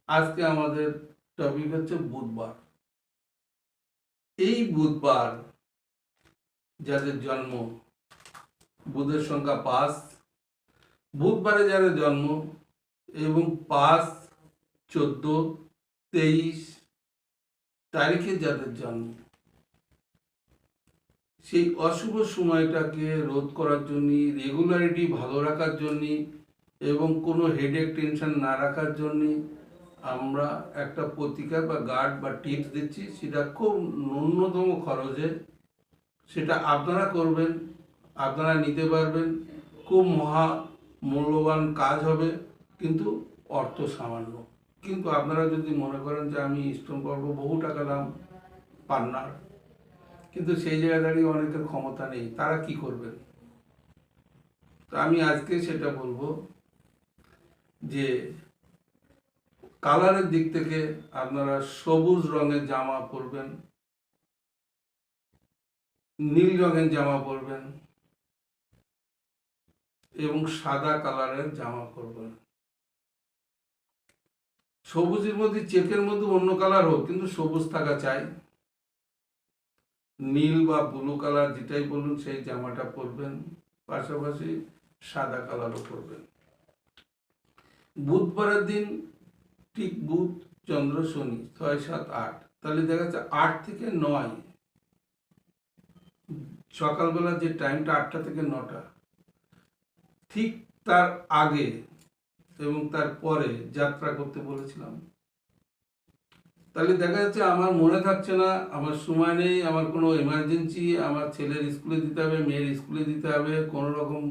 আজকে আমাদের টপিক হচ্ছে বুধবার। এই বুধবার যাদের জন্ম, বুধের সংখ্যা 5, বুধবারে যাদের জন্ম এবং 5, 14, 23 তারিখে যাদের জন্ম, সেই অশুভ সময়টাকে রোধ করার জন্য, রেগুলারিটি ভালো রাখার জন্য এবং কোনো হেডেক টেনশন না রাখার জন্য আমরা একটা প্রতিকার বা গার্ড বা টিপস দিচ্ছি। সেটা খুব ন্যূনতম খরচে সেটা আপনারা করবেন, আপনারা নিতে পারবেন। খুব মহা মূল্যবান কাজ হবে, কিন্তু অর্থ সামান্য। কিন্তু আপনারা যদি মনে করেন যে আমি স্টোন করবো, বহু টাকা দাম, পান না, কিন্তু সেই জায়গায় দাঁড়িয়ে অনেকের ক্ষমতা নেই, তারা কি করবেন? তো আমি আজকে সেটা বলবো যে কালারের দিক থেকে আপনারা সবুজ রঙের জামা পরবেন, নীল রঙের জামা পরবেন এবং সাদা কালারের জামা পরবেন। সবুজের মধ্যে, চেকের মধ্যে অন্য কালার হোক, কিন্তু সবুজ থাকা চাই। নীল বা ব্লু কালার যেটাই বলুন সেই জামাটা পরবেন, পাশাপাশি সাদা কালারও পরবেন। বুধবারের দিন ঠিক বুধ, চন্দ্র, শনি 6, 7, 8, তাহলে দেখা যাচ্ছে 8 থেকে 9 সকালবেলা যে টাইমটা 8টা থেকে 9টা, ঠিক তার আগে এবং তার পরে যাত্রা করতে বলেছিলাম। তাহলে দেখা যাচ্ছে আমার মনে থাকছে না, আমার সময় নেই, আমার কোনো এমার্জেন্সি, আমার ছেলের স্কুলে দিতে হবে, মেয়ের স্কুলে দিতে হবে, কোনো রকম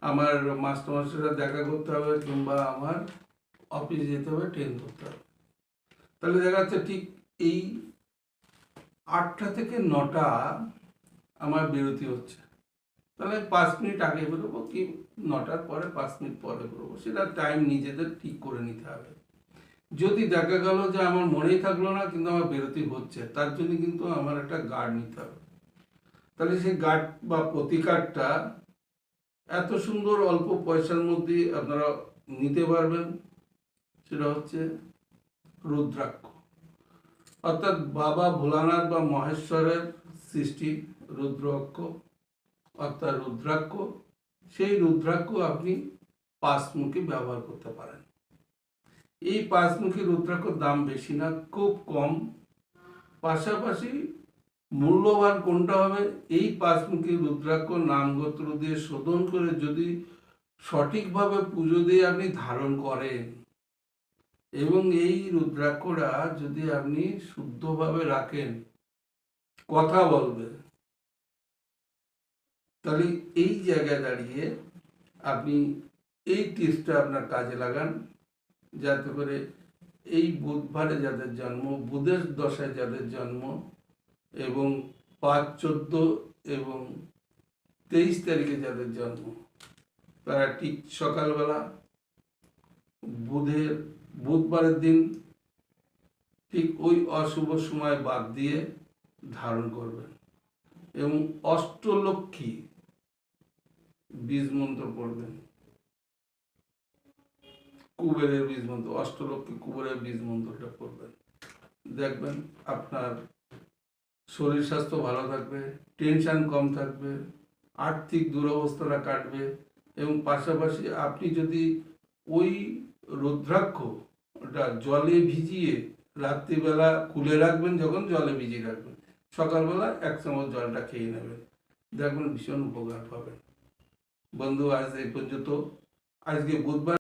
আমার মাস্টারমশাইরা দেখা করতে হবে, কিংবা আমার অফিসে যেতে হবে, ট্রেন ধরতে হবে। তাহলে দেখা যাচ্ছে ঠিক এই 8টা থেকে 9টা আমার বিরতি হচ্ছে। তাহলে 5 মিনিট আগে বেরোবো, কি 9টার পরে 5 মিনিট পরে বেরোবো, সেটা টাইম নিজেদের ঠিক করে নিতে হবে। যদি দেখা গেল যে আমার মনেই থাকলো না কিন্তু আমার বিরতি হচ্ছে, তার জন্য কিন্তু আমার একটা গার্ড নিতে হবে। তাহলে সেই গার্ড বা প্রতিকারটা এত সুন্দর অল্প পয়সার মধ্যে আপনারা নিতে পারবেন। সেটা হচ্ছে রুদ্রাক্ষ, অর্থাৎ বাবা ভোলানাথ বা মহেশ্বরের সৃষ্টি রুদ্রাক্ষ, অর্থাৎ রুদ্রাক্ষ। সেই রুদ্রাক্ষ আপনি 5মুখী ব্যবহার করতে পারেন। এই 5মুখী রুদ্রাক্ষর দাম বেশি না, খুব কম। পাশাপাশি মূল্যবান কোনটা হবে? এই 5মুখী রুদ্রাক্ষ নামগোত্র দিয়ে শোধন করে যদি সঠিকভাবে পুজো দিয়ে আপনি ধারণ করেন এবং এই রুদ্রাক্ষরা যদি আপনি শুদ্ধভাবে রাখেন, কথা বলবে, তাহলে এই জায়গায় দাঁড়িয়ে আপনি এই টিপসটা আপনার কাজে লাগান, যাতে করে এই বুধবারে যাদের জন্ম, বুধের দশায় যাদের জন্ম এবং 5, 14 এবং 23 তারিখে যাদের জন্ম, তারা ঠিক সকালবেলা বুধবারের দিন ঠিক ওই অশুভ সময় বাদ দিয়ে ধারণ করবেন এবং অষ্টলক্ষ্মী বীজ মন্ত্র পড়বেন। কুবেরের বীজ মন্ত্র, অষ্টলক্ষ্মী কুবেরের বীজ মন্ত্রটা পড়বেন। দেখবেন আপনার শরীর স্বাস্থ্য ভালো থাকবে, টেনশন কম থাকবে, আর্থিক দুরবস্থাটা কাটবে এবং পাশাপাশি আপনি যদি ওই রুদ্রাক্ষ ওটা জলে ভিজিয়ে রাত্রিবেলা খুলে রাখবেন, যখন জলে ভিজিয়ে রাখবেন, সকালবেলা 1 চামচ জলটা খেয়ে নেবেন, দেখবেন ভীষণ উপকার পাবেন। বন্ধু, আজ এই পর্যন্ত। আজকে বুধবার।